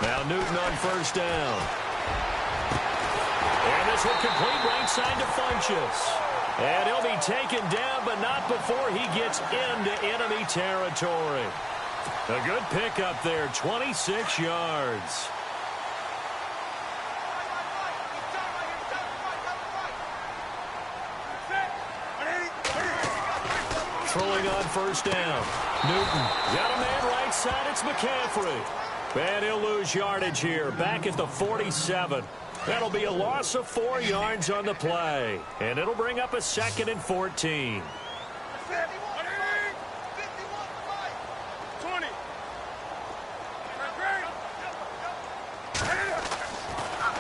Now Newton on first down. And this will complete right side to Funchess. And he'll be taken down, but not before he gets into enemy territory. A good pickup there, 26 yards. Throwing on first down. Newton got a man right side. It's McCaffrey. And he'll lose yardage here, back at the 47. That'll be a loss of 4 yards on the play. And it'll bring up a 2nd and 14.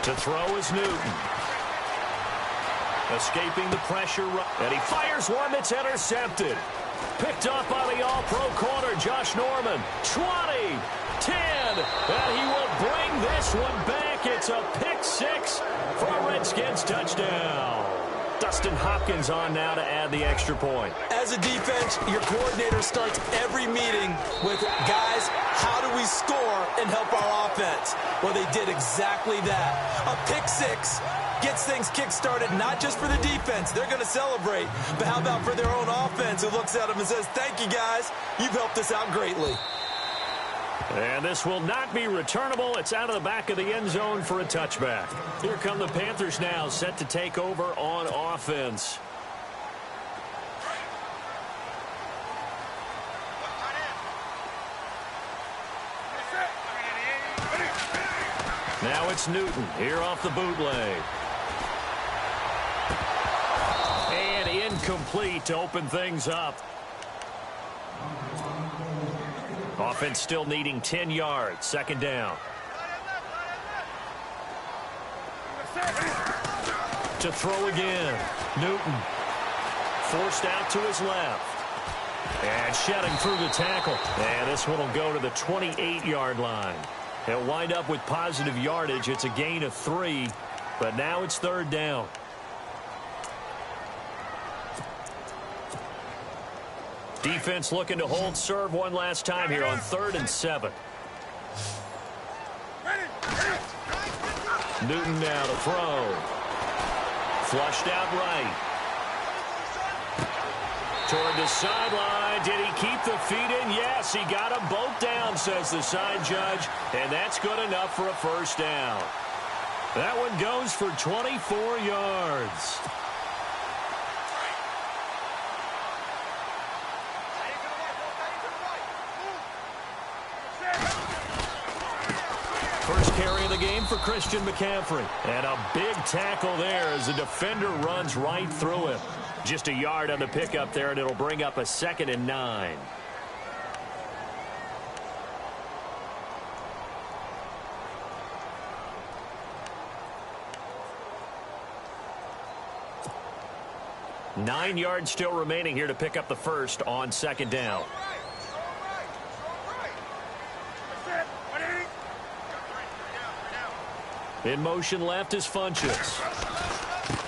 To throw is Newton. Escaping the pressure. And he fires one that's intercepted. Picked off by the all-pro corner, Josh Norman. 20, 10, and he will bring this one back. It's a pick 6 for a Redskins touchdown. Dustin Hopkins on now to add the extra point. As a defense, your coordinator starts every meeting with, guys, how do we score and help our offense? Well, they did exactly that. A pick 6 gets things kick-started, not just for the defense. They're going to celebrate. But how about for their own offense, who looks at them and says, thank you, guys. You've helped us out greatly. And this will not be returnable. It's out of the back of the end zone for a touchback. Here come the Panthers now, set to take over on offense. Now it's Newton here off the bootleg. And incomplete to open things up. Offense still needing 10 yards. 2nd down. To throw again. Newton. Forced out to his left. And shedding through the tackle. And this one will go to the 28-yard line. He'll wind up with positive yardage. It's a gain of 3. But now it's 3rd down. Defense looking to hold serve one last time here on 3rd and 7. Newton now to throw. Flushed out right. Toward the sideline. Did he keep the feet in? Yes, he got them both down, says the side judge. And that's good enough for a 1st down. That one goes for 24 yards. First carry of the game for Christian McCaffrey. And a big tackle there as the defender runs right through him. Just a yard on the pickup there, and it'll bring up a 2nd and 9. Nine yards still remaining here to pick up the first on 2nd down. In motion left is Funchess.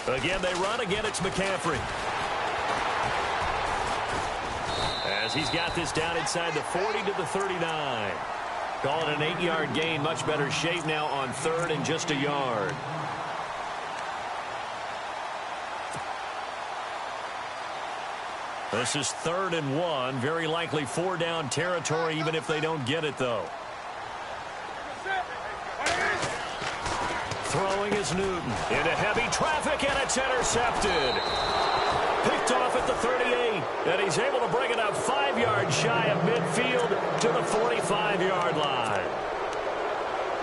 Again, they run. Again, it's McCaffrey. As he's got this down inside the 40 to the 39. Call it an 8-yard gain. Much better shape now on 3rd and just a yard. This is 3rd and 1. Very likely 4-down territory, even if they don't get it, though. Throwing is Newton into heavy traffic, and it's intercepted. Picked off at the 38, and he's able to bring it up 5 yards shy of midfield to the 45-yard line.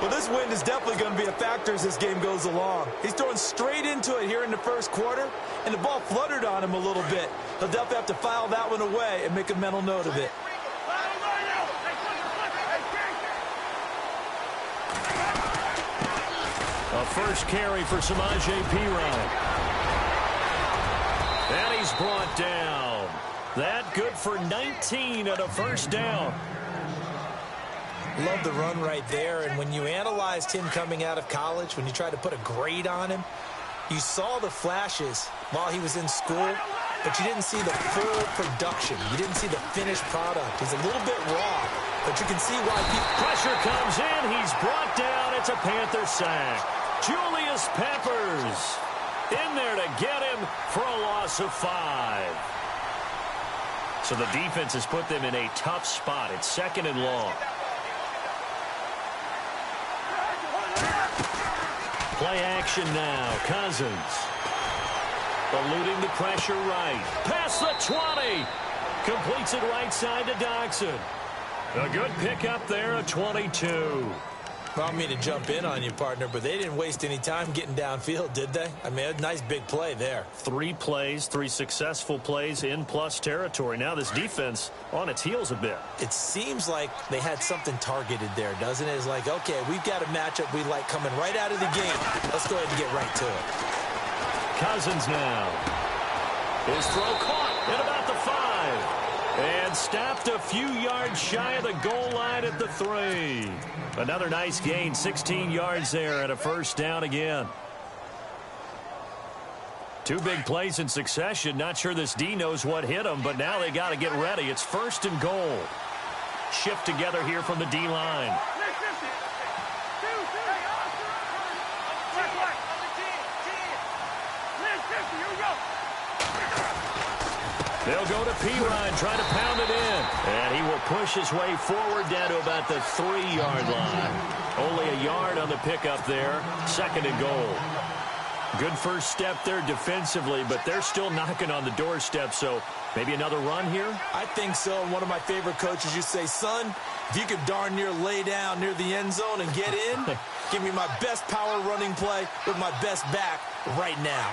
Well, this wind is definitely going to be a factor as this game goes along. He's throwing straight into it here in the 1st quarter, and the ball fluttered on him a little bit. He'll definitely have to file that one away and make a mental note of it. A first carry for Samaje Perine. And he's brought down. That good for 19 and a 1st down. Love the run right there. And when you analyzed him coming out of college, when you tried to put a grade on him, you saw the flashes while he was in school, but you didn't see the full production. You didn't see the finished product. He's a little bit raw. But you can see why people... Pressure comes in. He's brought down. It's a Panther sack. Julius Peppers in there to get him for a loss of 5. So the defense has put them in a tough spot. It's 2nd and long. Play action now. Cousins. Eluding the pressure right. Past the 20. Completes it right side to Doxson. A good pickup there, a 22. I don't mean to jump in on you, partner, but they didn't waste any time getting downfield, did they? I mean, a nice big play there. 3 plays, 3 successful plays in plus territory. Now this defense on its heels a bit. It seems like they had something targeted there, doesn't it? It's like, okay, we've got a matchup we like coming right out of the gate. Let's go ahead and get right to it. Cousins now. His throw caught at about the 5. And stopped a few yards shy of the goal line at the 3. Another nice gain, 16 yards there and a first down again. 2 big plays in succession. Not sure this D knows what hit them, but now they got to get ready. It's 1st and goal. Shift together here from the D-line. They'll go to Pirine, try to pound it in. And he will push his way forward down to about the 3-yard line. Only a yard on the pickup there. 2nd and goal. Good first step there defensively, but they're still knocking on the doorstep, so maybe another run here? I think so. And one of my favorite coaches, you say, son, if you could darn near lay down near the end zone and get in, give me my best power running play with my best back right now.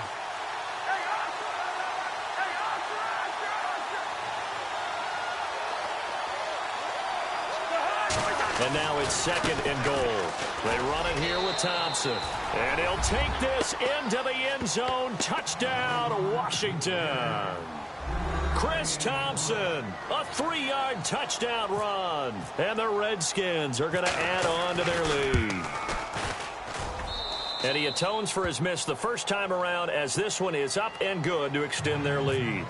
And now it's 2nd and goal. They run it here with Thompson. And he'll take this into the end zone. Touchdown, Washington. Chris Thompson, a 3-yard touchdown run. And the Redskins are going to add on to their lead. And he atones for his miss the first time around as this one is up and good to extend their lead.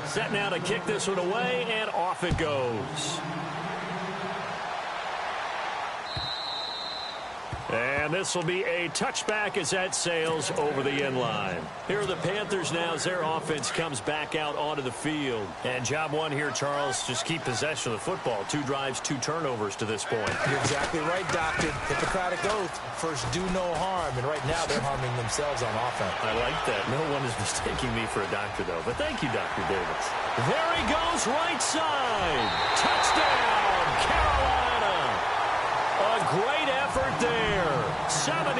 Set now to kick this one away, and off it goes. And this will be a touchback as that sails over the end line. Here are the Panthers now as their offense comes back out onto the field. And job one here, Charles, just keep possession of the football. 2 drives, 2 turnovers to this point. You're exactly right, Doctor. Hippocratic oath. First, do no harm. And right now, they're harming themselves on offense. I like that. No one is mistaking me for a doctor, though. But thank you, Dr. Davis. There he goes, right side. Touchdown, Carolina. A great effort there. 75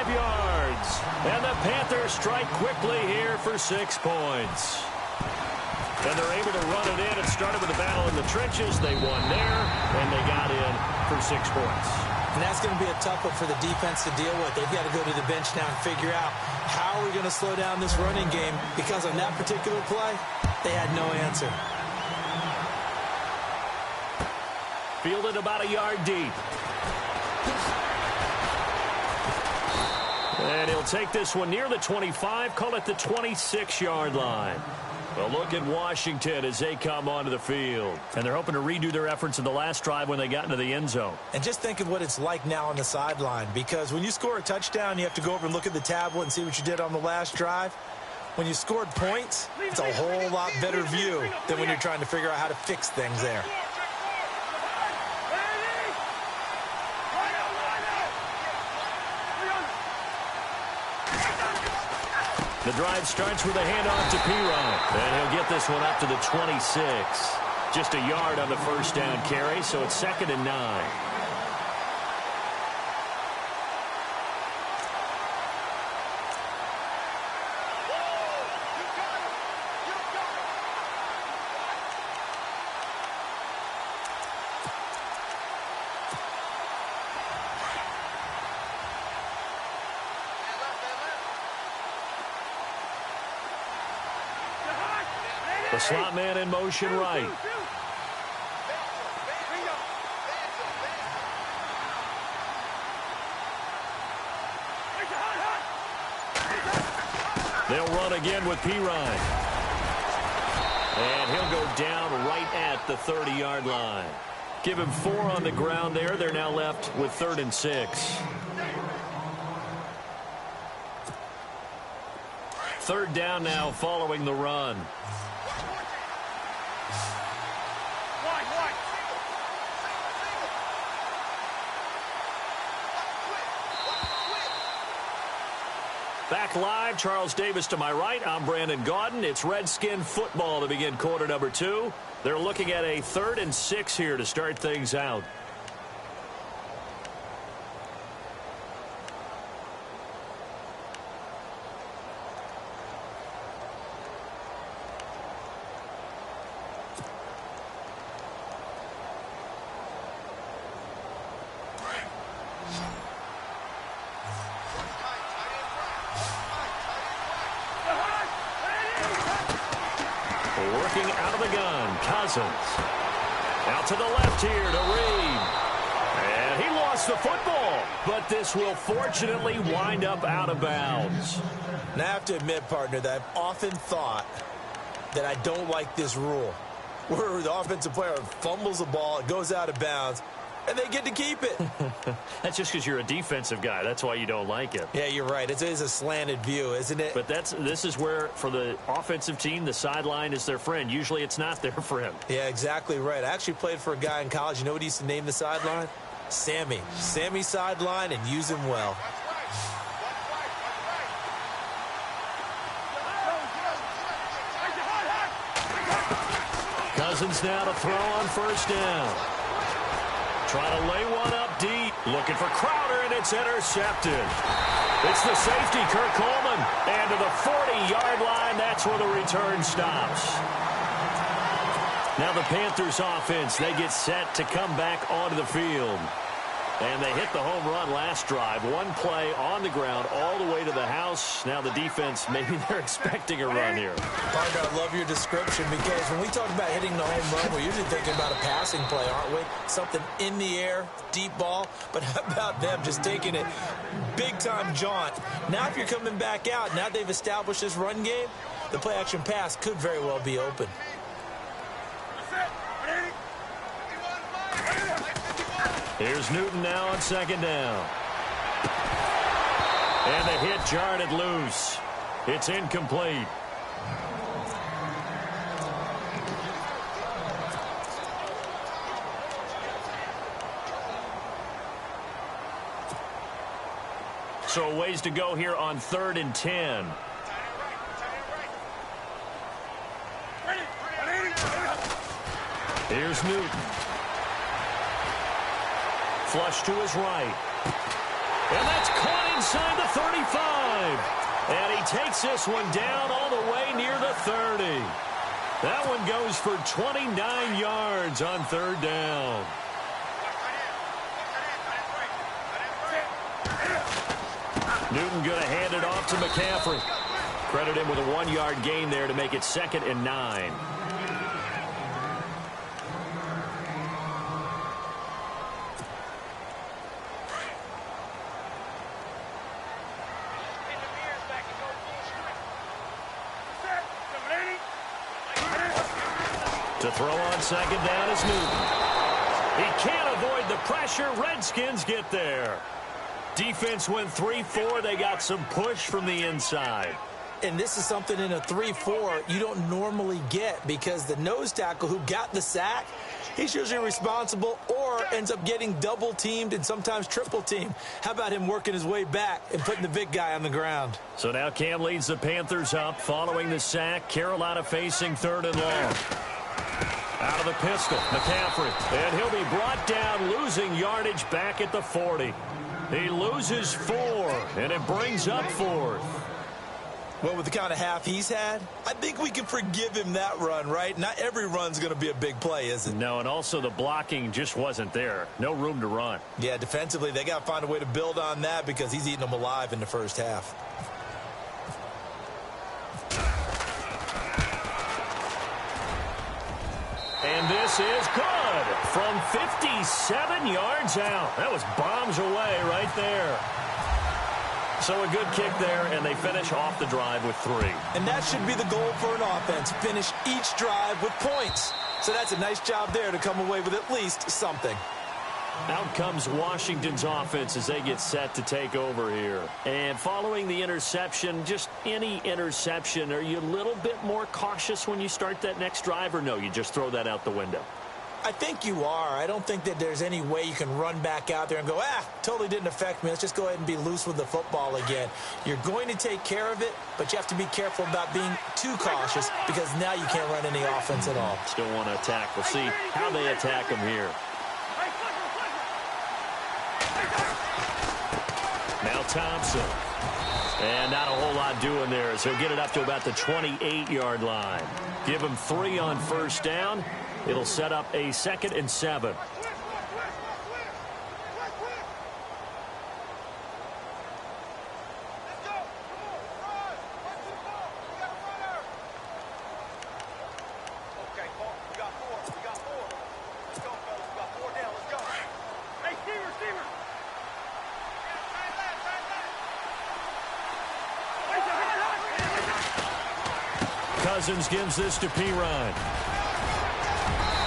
yards. And the Panthers strike quickly here for 6 points. And they're able to run it in. It started with a battle in the trenches. They won there, and they got in for 6 points. And that's going to be a tough one for the defense to deal with. They've got to go to the bench now and figure out how are we going to slow down this running game, because on that particular play, they had no answer. Fielded about a yard deep. And he'll take this one near the 25, call it the 26-yard line. Well, look at Washington as they come onto the field. And they're hoping to redo their efforts in the last drive when they got into the end zone. And just think of what it's like now on the sideline, because when you score a touchdown, you have to go over and look at the tablet and see what you did on the last drive. When you scored points, it's a whole lot better view than when you're trying to figure out how to fix things there. The drive starts with a handoff to Pirine. And he'll get this one up to the 26. Just a yard on the first down carry, so it's 2nd and 9. The slot man in motion right. They'll run again with Pirine. And he'll go down right at the 30-yard line. Give him 4 on the ground there. They're now left with 3rd and 6. 3rd down now following the run. Back live, Charles Davis to my right. I'm Brandon Gaudin. It's Redskin football to begin quarter number 2. They're looking at a 3rd and 6 here to start things out. Working out of the gun, Cousins. Out to the left here to Reed. And he lost the football, but this will fortunately wind up out of bounds. Now, I have to admit, partner, that I've often thought that I don't like this rule, where the offensive player fumbles the ball, it goes out of bounds, and they get to keep it. That's just because you're a defensive guy. That's why you don't like it. Yeah, you're right. It is a slanted view, isn't it? But this is where, for the offensive team, the sideline is their friend. Usually it's not their friend. Yeah, exactly right. I actually played for a guy in college. You know what he used to name the sideline? Sammy. Sammy sideline, and use him well. Cousins now to throw on 1st down. Trying to lay one up deep. Looking for Crowder, and it's intercepted. It's the safety, Kirk Coleman. And to the 40-yard line, that's where the return stops. Now the Panthers offense, they get set to come back onto the field. And they hit the home run last drive. One play on the ground all the way to the house. Now the defense, maybe they're expecting a run here. Parker, I love your description, because when we talk about hitting the home run, we're usually thinking about a passing play, aren't we? Something in the air, deep ball. But how about them just taking it big-time jaunt? Now if you're coming back out, now they've established this run game, the play-action pass could very well be open. Here's Newton now on 2nd down. And the hit jarred it loose. It's incomplete. So ways to go here on 3rd and 10. Here's Newton. Flush to his right. And that's caught inside the 35. And he takes this one down all the way near the 30. That one goes for 29 yards on 3rd down. Newton going to hand it off to McCaffrey. Credit him with a 1-yard gain there to make it 2nd and 9. To throw on 2nd down is Newton. He can't avoid the pressure. Redskins get there. Defense went 3-4. They got some push from the inside. And this is something in a 3-4 you don't normally get, because the nose tackle who got the sack, he's usually responsible or ends up getting double-teamed and sometimes triple-teamed. How about him working his way back and putting the big guy on the ground? So now Cam leads the Panthers up following the sack. Carolina facing 3rd and long. Out of the pistol, McCaffrey. And he'll be brought down, losing yardage back at the 40. He loses 4, and it brings up 4th. Well, with the kind of half he's had, I think we can forgive him that run, right? Not every run's going to be a big play, is it? No, and also the blocking just wasn't there. No room to run. Yeah, defensively, they got to find a way to build on that, because he's eating them alive in the first half. And this is good from 57 yards out. That was bombs away right there. So a good kick there, and they finish off the drive with 3. And that should be the goal for an offense, finish each drive with points. So that's a nice job there to come away with at least something. Out comes Washington's offense as they get set to take over here. And following the interception, just any interception, are you a little bit more cautious when you start that next drive, or no, you just throw that out the window? I think you are. I don't think that there's any way you can run back out there and go, totally didn't affect me. Let's just go ahead and be loose with the football again. You're going to take care of it, but you have to be careful about being too cautious because now you can't run any offense at all. Still want to attack. We'll see how they attack him here. Now Thompson. And not a whole lot doing there, so he'll get it up to about the 28-yard line. Give him 3 on first down. It'll set up a 2nd and 7. Cousins gives this to Pirine.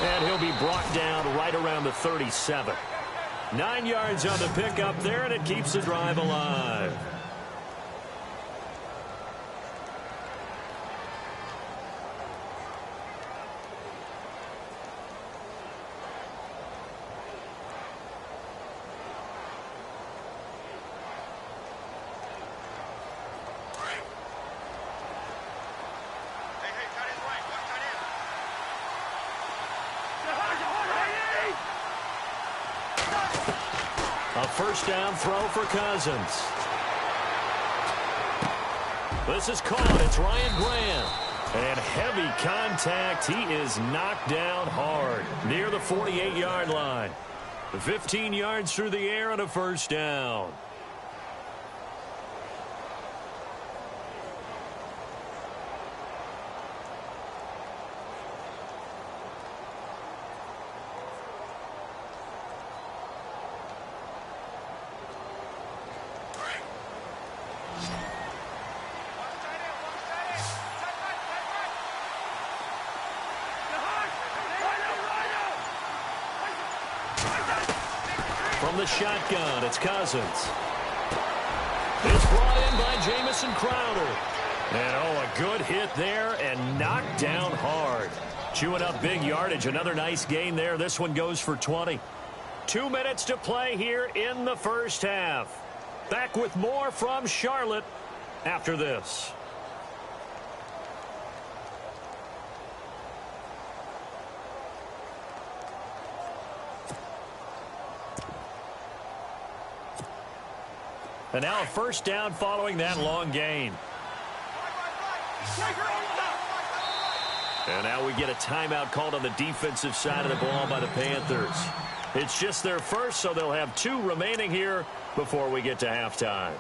And he'll be brought down right around the 37. 9 yards on the pickup there, and it keeps the drive alive. A first down throw for Cousins. This is caught. It's Ryan Grant. And heavy contact. He is knocked down hard near the 48-yard line. 15 yards through the air and a first down. From the shotgun, it's Cousins. It's brought in by Jamison Crowder. And, a good hit there and knocked down hard. Chewing up big yardage. Another nice gain there. This one goes for 20. 2 minutes to play here in the first half. Back with more from Charlotte after this. And now a first down following that long gain. And now we get a timeout called on the defensive side of the ball by the Panthers. It's just their first, so they'll have 2 remaining here before we get to halftime.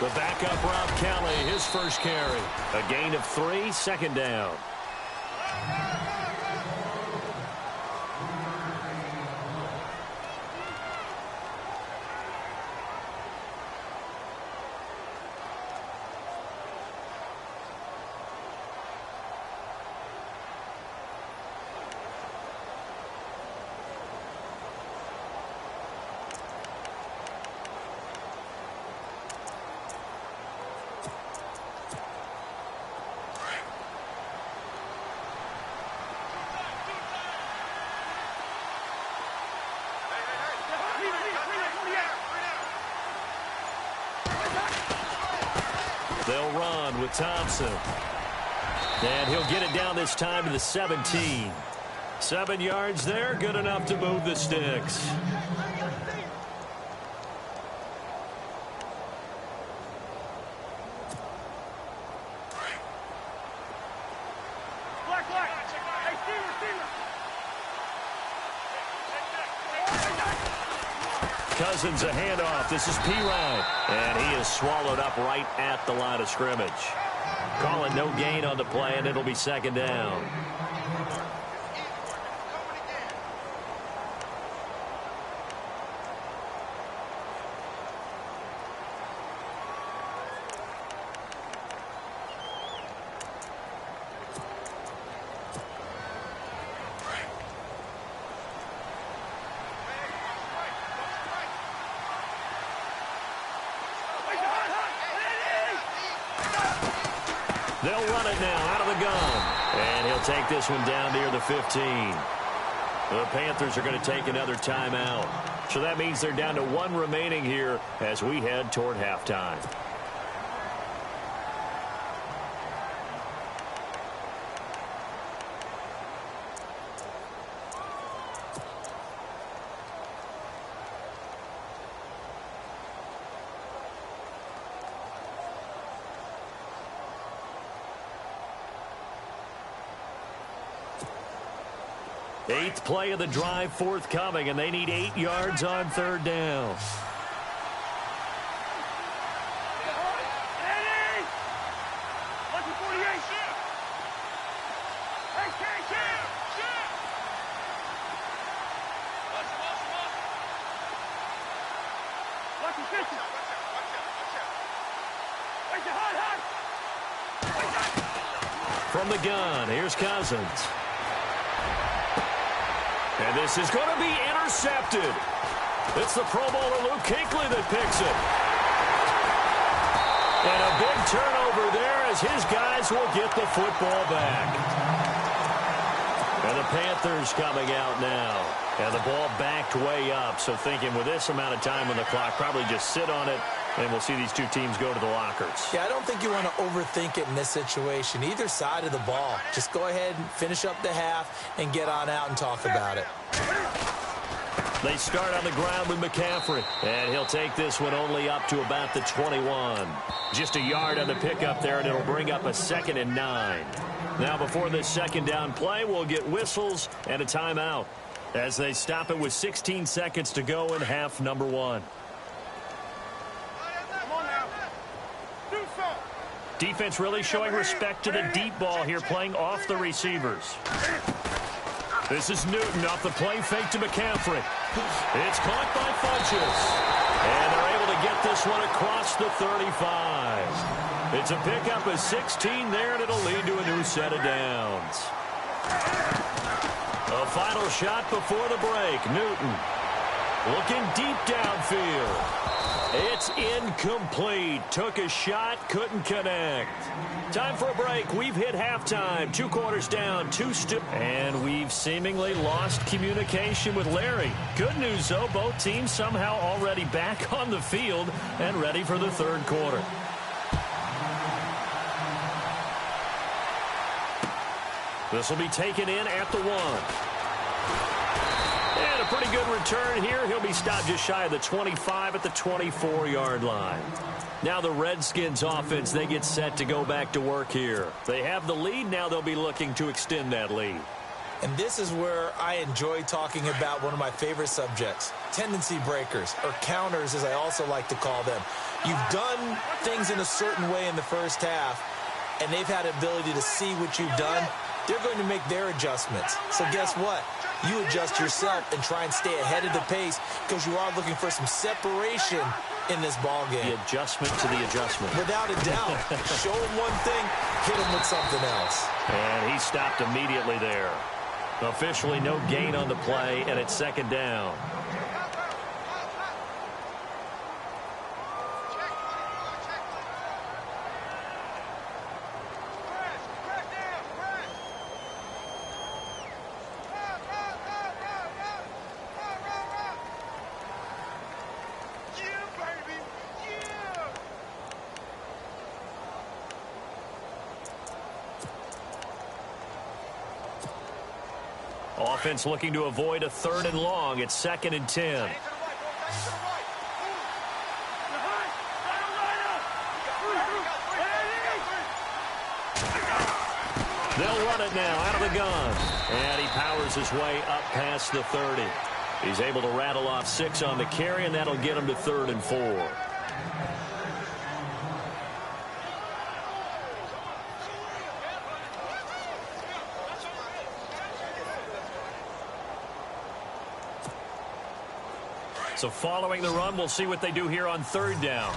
The backup, Rob Kelly, his first carry. A gain of 3, second down. They'll run with Thompson. And he'll get it down this time to the 17. 7 yards there, good enough to move the sticks. Cousins a handoff. This is P-Ryan. And he is swallowed up right at the line of scrimmage. Call it no gain on the play, and it'll be second down. They'll run it now out of the gun. And he'll take this one down near the 15. The Panthers are going to take another timeout. So that means they're down to one remaining here as we head toward halftime. Eighth play of the drive forthcoming, and they need 8 yards on third down. From the gun, here's Cousins. And this is going to be intercepted. It's the Pro Bowler Luke Kuechly that picks it. And a big turnover there as his guys will get the football back. And the Panthers coming out now. And the ball backed way up. So thinking with this amount of time on the clock, probably just sit on it. And we'll see these two teams go to the lockers. Yeah, I don't think you want to overthink it in this situation. Either side of the ball. Just go ahead and finish up the half and get on out and talk about it. They start on the ground with McCaffrey. And he'll take this one only up to about the 21. Just a yard on the pickup there, and it'll bring up a 2nd and 9. Now before this second down play, we'll get whistles and a timeout as they stop it with 16 seconds to go in half number 1. Defense really showing respect to the deep ball here, playing off the receivers. This is Newton off the play fake to McCaffrey. It's caught by Funchess. And they're able to get this one across the 35. It's a pickup of 16 there, and it'll lead to a new set of downs. A final shot before the break. Newton looking deep downfield. It's incomplete. Took a shot, couldn't connect. Time for a break. We've hit halftime. 2 quarters down, 2 still. And we've seemingly lost communication with Larry. Good news, though, both teams somehow already back on the field and ready for the third quarter. This will be taken in at the 1. And a pretty good return here. He'll be stopped just shy of the 25 at the 24-yard line. Now the Redskins offense, they get set to go back to work here. They have the lead. Now they'll be looking to extend that lead. And this is where I enjoy talking about one of my favorite subjects, tendency breakers, or counters as I also like to call them. You've done things in a certain way in the first half, and they've had the ability to see what you've done. They're going to make their adjustments. So guess what? You adjust yourself and try and stay ahead of the pace because you are looking for some separation in this ball game. The adjustment to the adjustment. Without a doubt. Show him one thing, hit him with something else. And he stopped immediately there. Officially no gain on the play, and it's second down. Offense looking to avoid a 3rd and long. It's 2nd and 10. They'll run it now out of the gun. And he powers his way up past the 30. He's able to rattle off 6 on the carry, and that'll get him to 3rd and 4. So following the run, we'll see what they do here on 3rd down.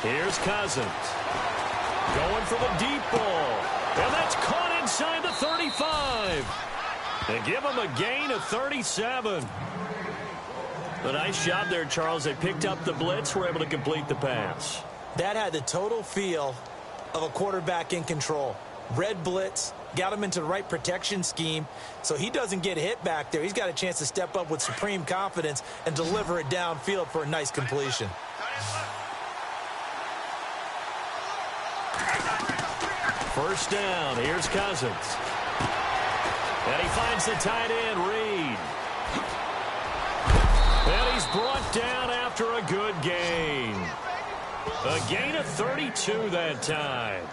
Here's Cousins. Going for the deep ball. And that's caught inside the 35. They give him a gain of 37. A nice job there, Charles. They picked up the blitz, were able to complete the pass. That had the total feel of a quarterback in control. Red blitz, got him into the right protection scheme, so he doesn't get hit back there. He's got a chance to step up with supreme confidence and deliver it downfield for a nice completion. First down, here's Cousins. And he finds the tight end, Reed. And he's brought down after a good gain. A gain of 32 that time.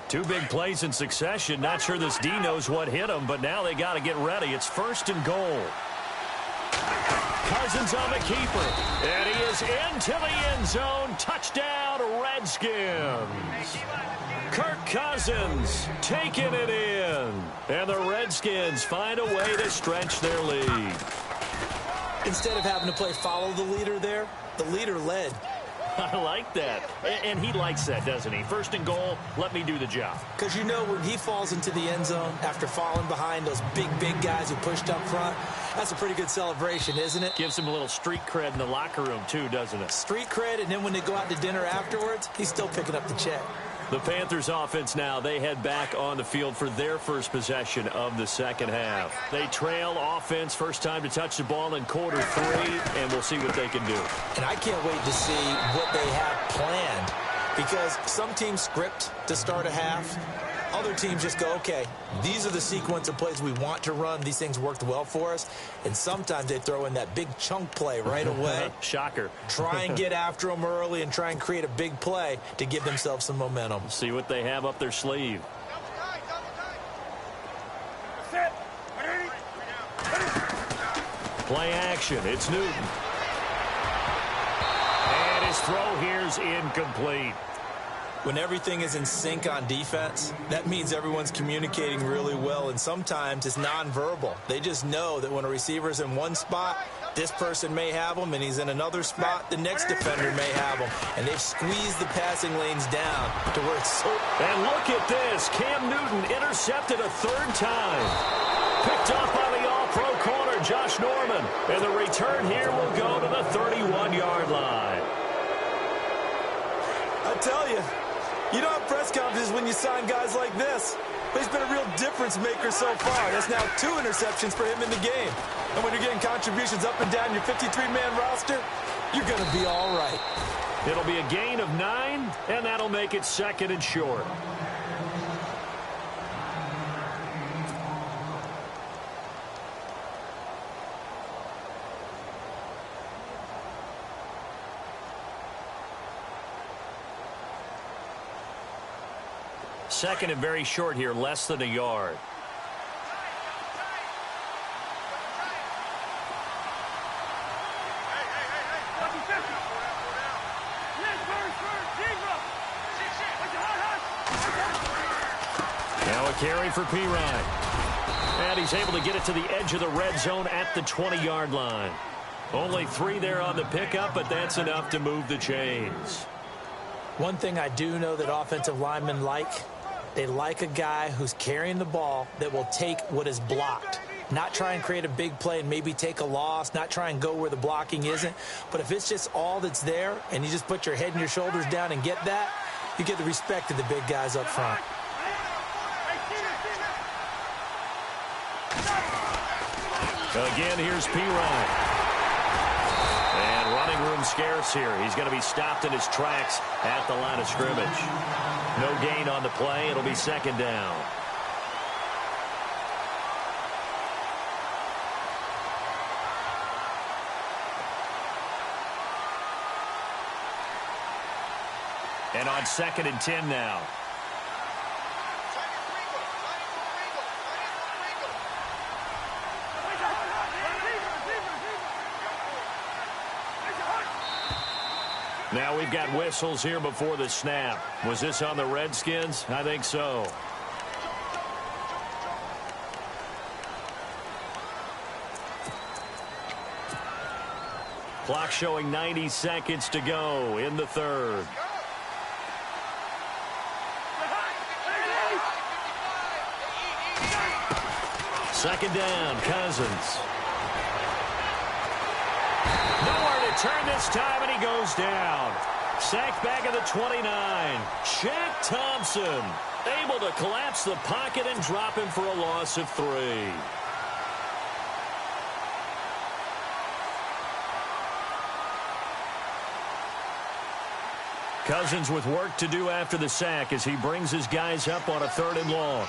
Two big plays in succession. Not sure this D knows what hit him, but now they got to get ready. It's 1st and goal. Cousins on the keeper. And he is into the end zone. Touchdown, Redskins. Kirk Cousins taking it in. And the Redskins find a way to stretch their lead. Instead of having to play follow the leader there, the leader led. I like that. And he likes that, doesn't he? 1st and goal, let me do the job. Because you know when he falls into the end zone after falling behind those big guys who pushed up front, that's a pretty good celebration, isn't it? Gives him a little street cred in the locker room, too, doesn't it? Street cred, and then when they go out to dinner afterwards, he's still picking up the check. The Panthers offense now, they head back on the field for their first possession of the second half. They trail offense, first time to touch the ball in quarter 3, and we'll see what they can do. And I can't wait to see what they have planned, because some teams script to start a half. Other teams just go, okay, these are the sequence of plays we want to run. These things worked well for us. And sometimes they throw in that big chunk play right away. Shocker. Try and get after them early and try and create a big play to give themselves some momentum. See what they have up their sleeve. Play action. It's Newton. And his throw here's incomplete. When everything is in sync on defense, that means everyone's communicating really well, and sometimes it's nonverbal. They just know that when a receiver's in one spot, this person may have him, and he's in another spot, the next defender may have him. And they've squeezed the passing lanes down to where it's so... And look at this. Cam Newton intercepted a 3rd time. Picked off by the all-pro corner, Josh Norman. And the return here will go to the 31-yard line. I tell you, you don't have press conferences when you sign guys like this. But he's been a real difference maker so far. That's now 2 interceptions for him in the game. And when you're getting contributions up and down your 53-man roster, you're going to be all right. It'll be a gain of 9, and that'll make it 2nd and short. Second and very short here, less than a yard. Now a carry for Pirine. And he's able to get it to the edge of the red zone at the 20-yard line. Only 3 there on the pickup, but that's enough to move the chains. One thing I do know that offensive linemen like, they like a guy who's carrying the ball that will take what is blocked. Not try and create a big play and maybe take a loss, not try and go where the blocking isn't. But if it's just all that's there and you just put your head and your shoulders down and get that, you get the respect of the big guys up front. Again, here's Pirine. And running room scarce here. He's going to be stopped in his tracks at the line of scrimmage. No gain on the play. It'll be 2nd down. And on 2nd and 10 now. Now we've got whistles here before the snap. Was this on the Redskins? I think so. Clock showing 90 seconds to go in the 3rd. Second down, Cousins. Nowhere to turn this time, and he goes down. Sacked back at the 29. Shaq Thompson able to collapse the pocket and drop him for a loss of 3. Cousins with work to do after the sack as he brings his guys up on a 3rd and long.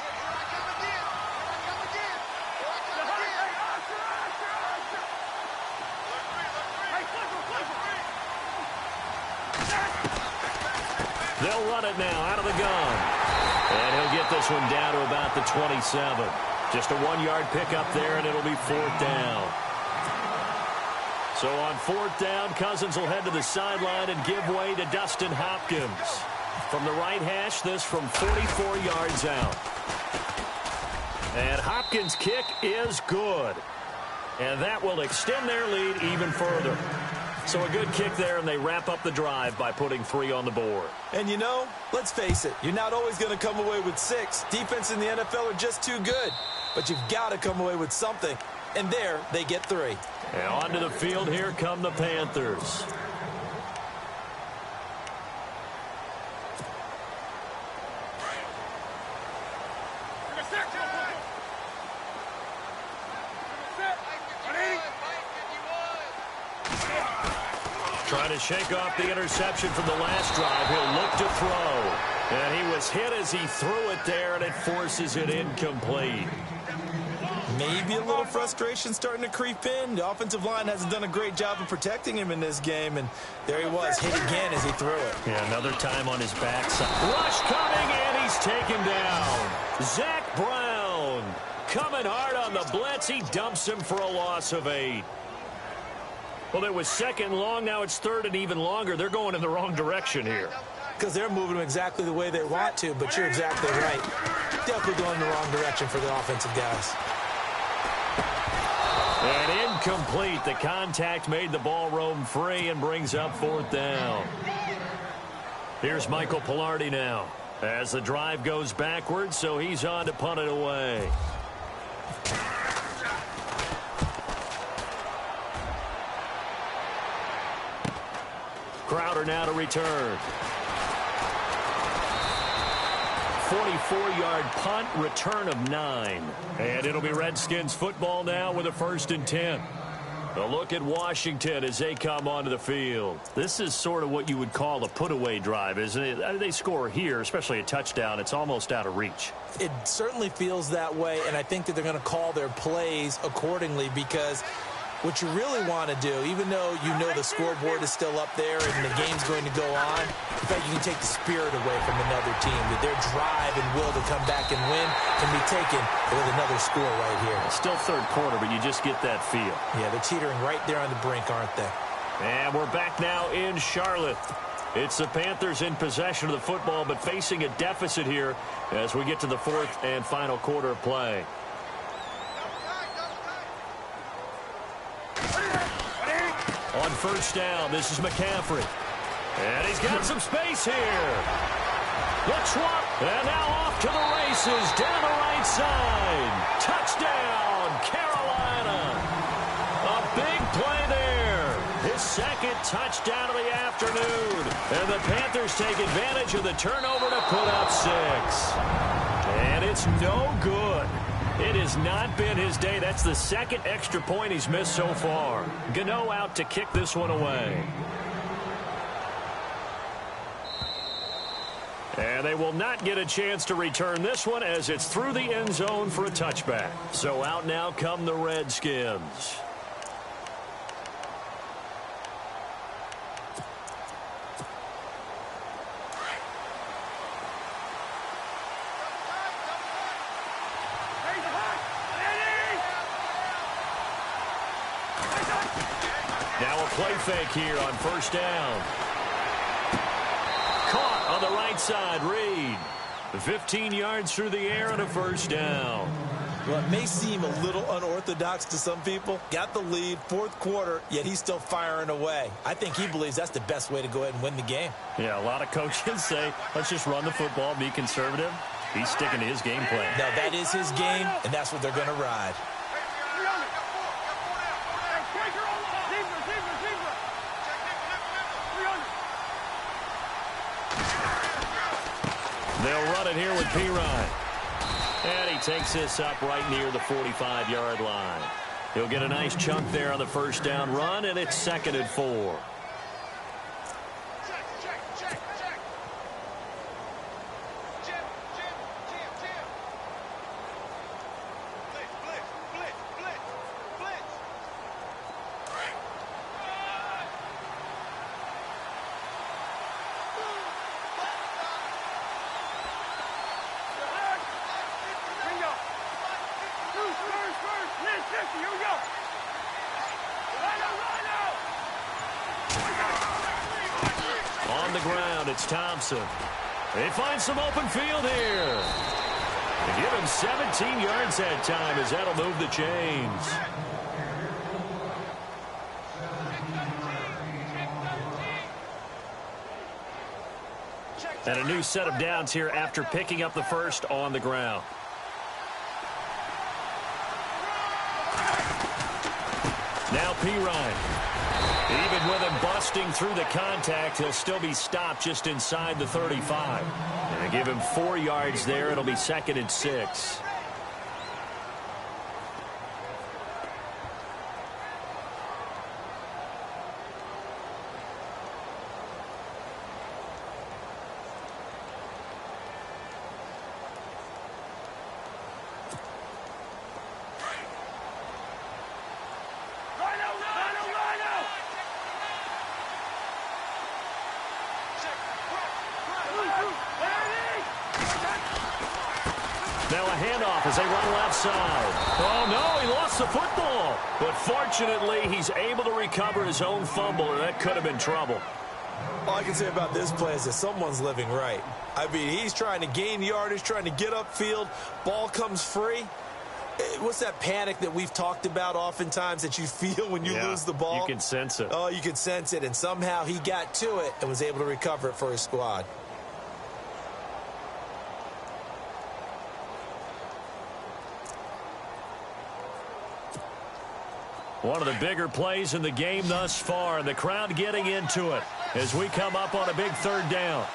They'll run it now out of the gun. And he'll get this one down to about the 27. Just a 1-yard pickup there, and it'll be 4th down. So on 4th down, Cousins will head to the sideline and give way to Dustin Hopkins. From the right hash, this from 44 yards out. And Hopkins' kick is good. And that will extend their lead even further. So a good kick there, and they wrap up the drive by putting 3 on the board. And you know, let's face it, you're not always going to come away with 6. Defense in the NFL are just too good. But you've got to come away with something. And there, they get 3. And onto the field, here come the Panthers. Trying to shake off the interception from the last drive. He'll look to throw. And he was hit as he threw it there, and it forces it incomplete. Maybe a little frustration starting to creep in. The offensive line hasn't done a great job of protecting him in this game, and there he was, hit again as he threw it. Yeah, another time on his backside. Rush coming, and he's taken down. Zach Brown coming hard on the blitz. He dumps him for a loss of 8. Well, it was 2nd long. Now it's 3rd and even longer. They're going in the wrong direction here. Because they're moving them exactly the way they want to, but you're exactly right. Definitely going in the wrong direction for the offensive guys. And incomplete. The contact made the ball roam free and brings up 4th down. Here's Michael Pilardi now as the drive goes backwards, so he's on to punt it away. Crowder now to return. 44-yard punt, return of 9. And it'll be Redskins football now with a 1st and 10. A look at Washington as they come onto the field. This is sort of what you would call a put-away drive, isn't it? They score here, especially a touchdown. It's almost out of reach. It certainly feels that way, and I think that they're going to call their plays accordingly because what you really want to do, even though you know the scoreboard is still up there and the game's going to go on, in fact, you can take the spirit away from another team. That their drive and will to come back and win can be taken with another score right here. It's still 3rd quarter, but you just get that feel. Yeah, they're teetering right there on the brink, aren't they? And we're back now in Charlotte. It's the Panthers in possession of the football, but facing a deficit here as we get to the 4th and final quarter of play. On 1st down, this is McCaffrey. And he's got some space here. The trot, and now off to the races down the right side. Touchdown, Carolina. A big play there. His 2nd touchdown of the afternoon. And the Panthers take advantage of the turnover to put up 6. And it's no good. It has not been his day. That's the 2nd extra point he's missed so far. Gano out to kick this one away. And they will not get a chance to return this one as it's through the end zone for a touchback. So out now come the Redskins. Now a play fake here on first down. Caught on the right side, Reed. 15 yards through the air and a first down. Well, it may seem a little unorthodox to some people. Got the lead, fourth quarter, yet he's still firing away. I think he believes that's the best way to go ahead and win the game. Yeah, a lot of coaches say, let's just run the football, be conservative. He's sticking to his game plan. Now, that is his game, and that's what they're going to ride. They'll run it here with Pirine. And he takes this up right near the 45-yard line. He'll get a nice chunk there on the first down run, and it's 2nd and 4. On the ground, it's Thompson. They find some open field here. They give him 17 yards that time as that'll move the chains. And a new set of downs here after picking up the first on the ground. Now Pirine. Even with him busting through the contact, he'll still be stopped just inside the 35. And they give him 4 yards there. It'll be 2nd and 6. Now a handoff as they run left side. Oh, no, he lost the football. But fortunately, he's able to recover his own fumble, or that could have been trouble. All I can say about this play is that someone's living right. I mean, he's trying to gain yardage, trying to get upfield. Ball comes free. What's that panic that we've talked about oftentimes that you feel when you lose the ball? You can sense it. Oh, you can sense it. And somehow he got to it and was able to recover it for his squad. One of the bigger plays in the game thus far, and the crowd getting into it as we come up on a big 3rd down.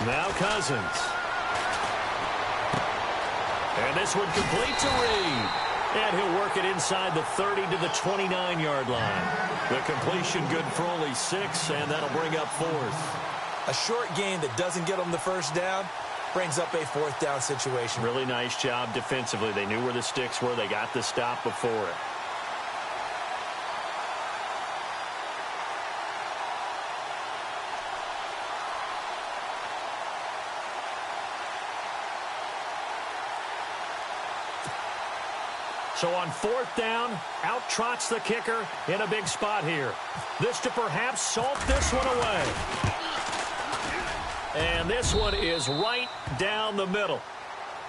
Now Cousins. And this one complete to Reed. And he'll work it inside the 30 to the 29-yard line. The completion good for only 6, and that'll bring up 4th. A short gain that doesn't get them the first down brings up a 4th down situation. Really nice job defensively. They knew where the sticks were. They got the stop before it. So on 4th down, out trots the kicker in a big spot here. This to perhaps salt this one away. And this one is right down the middle.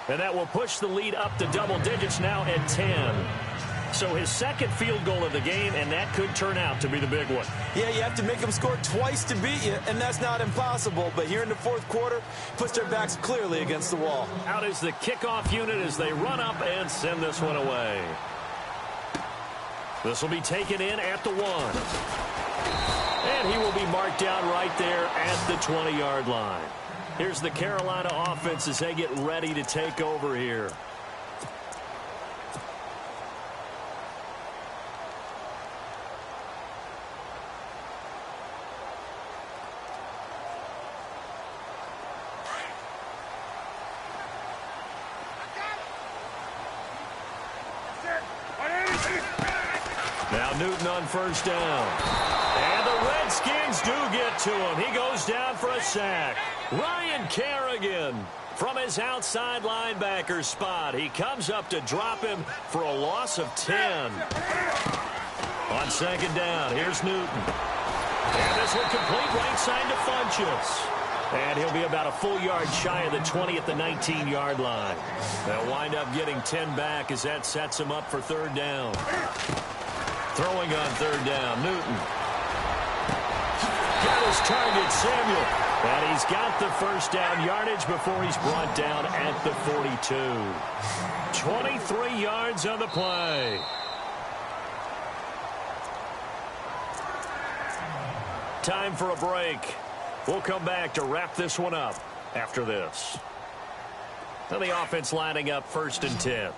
And that will push the lead up to double digits now at 10. So his 2nd field goal of the game, and that could turn out to be the big one. Yeah, you have to make them score twice to beat you, and that's not impossible. But here in the 4th quarter, puts their backs clearly against the wall. Out is the kickoff unit as they run up and send this one away. This will be taken in at the 1. And he will be marked down right there at the 20-yard line. Here's the Carolina offense as they get ready to take over here. Now Newton on first down. And the Redskins do get to him. He goes down for a sack. Ryan Kerrigan from his outside linebacker spot. He comes up to drop him for a loss of 10. On second down, here's Newton. And this one complete right side to Funchess. And he'll be about a full yard shy of the 20 at the 19-yard line. They'll wind up getting 10 back as that sets him up for third down. Throwing on third down, Newton. Got his target, Samuel. And he's got the first down yardage before he's brought down at the 42. 23 yards on the play. Time for a break. We'll come back to wrap this one up after this. And the offense lining up 1st and 10.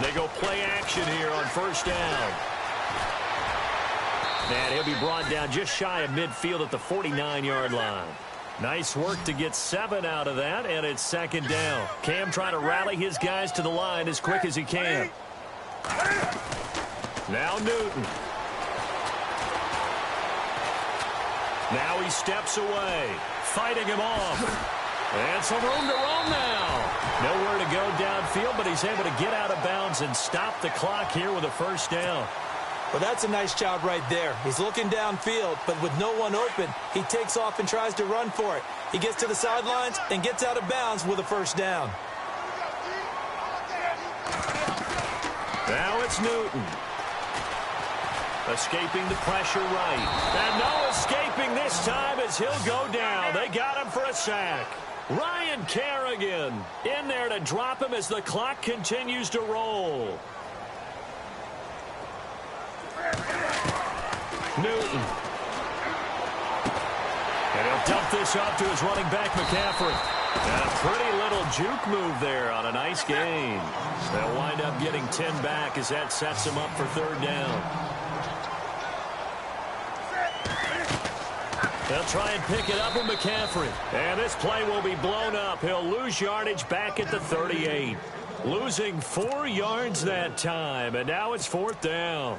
They go play action here on 1st down. And he'll be brought down just shy of midfield at the 49-yard line. Nice work to get 7 out of that, and it's 2nd down. Cam trying to rally his guys to the line as quick as he can. Now Newton. Now he steps away, fighting him off. And some room to roam now. Nowhere to go downfield, but he's able to get out of bounds and stop the clock here with a 1st down. Well, that's a nice job right there. He's looking downfield, but with no one open, he takes off and tries to run for it. He gets to the sidelines and gets out of bounds with a 1st down. Now it's Newton. Escaping the pressure right. And no escaping this time as he'll go down. They got him for a sack. Ryan Kerrigan in there to drop him as the clock continues to roll. Newton. And he'll dump this off to his running back, McCaffrey. And a pretty little juke move there on a nice gain. They'll wind up getting 10 back as that sets him up for 3rd down. They'll try and pick it up with McCaffrey. And this play will be blown up. He'll lose yardage back at the 38. Losing 4 yards that time. And now it's 4th down.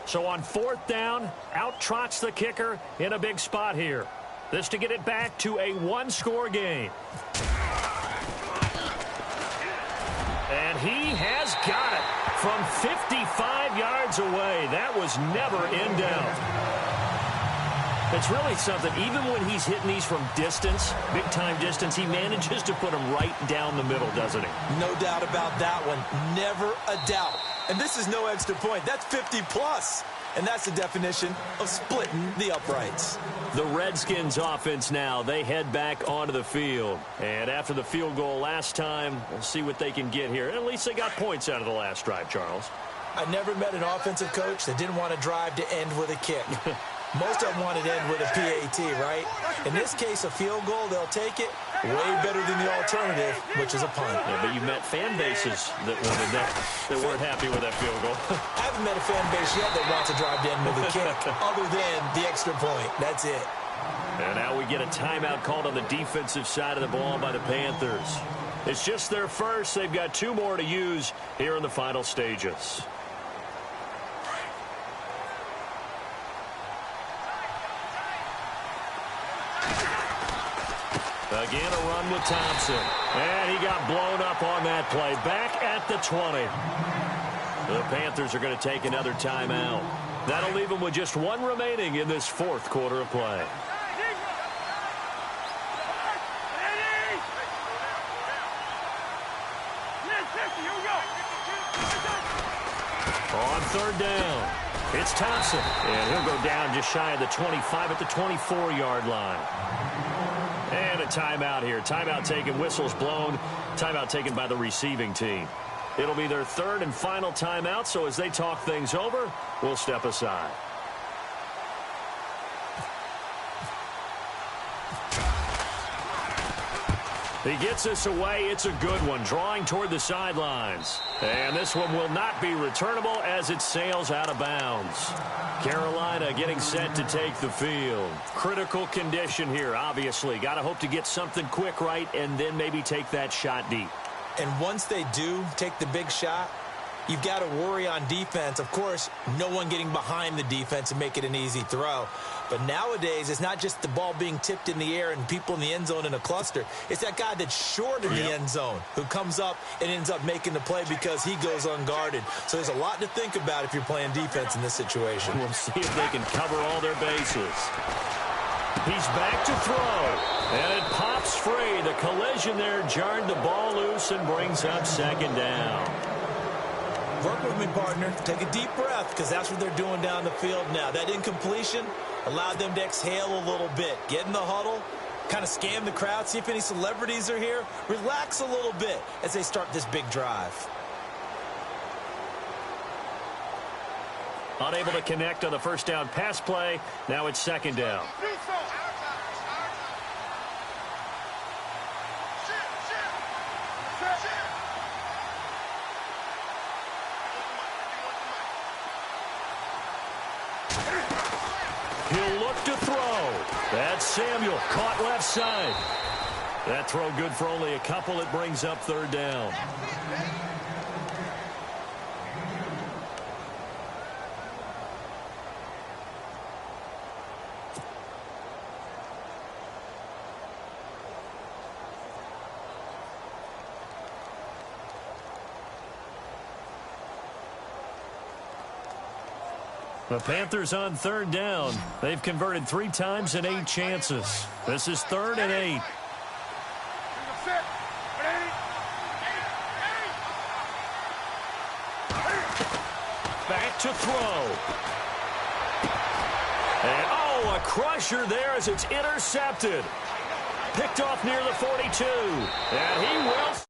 So on 4th down, out trots the kicker in a big spot here. This to get it back to a 1-score game. And he has got it from 55 yards away. That was never in doubt. It's really something. Even when he's hitting these from distance, big-time distance, he manages to put them right down the middle, doesn't he? No doubt about that one. Never a doubt. And this is no extra point. That's 50-plus. And that's the definition of splitting the uprights. The Redskins offense now, they head back onto the field. And after the field goal last time, we'll see what they can get here. At least they got points out of the last drive, Charles. I never met an offensive coach that didn't want to drive to end with a kick. Most of them want to end with a PAT, right? In this case, a field goal, they'll take it. Way better than the alternative, which is a punt. Yeah, but you met fan bases that wanted that, that weren't happy with that field goal. I haven't met a fan base yet that wants to drive to end with a kick, other than the extra point. That's it. And now we get a timeout called on the defensive side of the ball by the Panthers. It's just their first. They've got 2 more to use here in the final stages. Again, a run with Thompson. And he got blown up on that play. Back at the 20. The Panthers are going to take another timeout. That'll leave them with just 1 remaining in this 4th quarter of play. On 3rd down, it's Thompson. And he'll go down just shy of the 25 at the 24-yard line. And a timeout here. Timeout taken, whistles blown. Timeout taken by the receiving team. It'll be their 3rd and final timeout, so as they talk things over, we'll step aside. He gets us away. It's a good one, drawing toward the sidelines. And this one will not be returnable as it sails out of bounds. Carolina getting set to take the field. Critical condition here, obviously. Got to hope to get something quick right and then maybe take that shot deep. And once they do take the big shot, you've got to worry on defense. Of course, no one getting behind the defense and make it an easy throw. But nowadays, it's not just the ball being tipped in the air and people in the end zone in a cluster. It's that guy that's short of the end zone who comes up and ends up making the play because he goes unguarded. So there's a lot to think about if you're playing defense in this situation. We'll see if they can cover all their bases. He's back to throw. And it pops free. The collision there jarred the ball loose and brings up second down. Work with me, partner. Take a deep breath because that's what they're doing down the field now. That incompletion allowed them to exhale a little bit. Get in the huddle, kind of scan the crowd, see if any celebrities are here. Relax a little bit as they start this big drive. Unable to connect on the first down pass play. Now it's second down. He'll look to throw. That's Samuel, caught left side. That throw good for only a couple. It brings up third down. The Panthers on third down. They've converted 3 times in 8 chances. This is 3rd and 8. Back to throw. And, oh, a crusher there as it's intercepted. Picked off near the 42. And he will...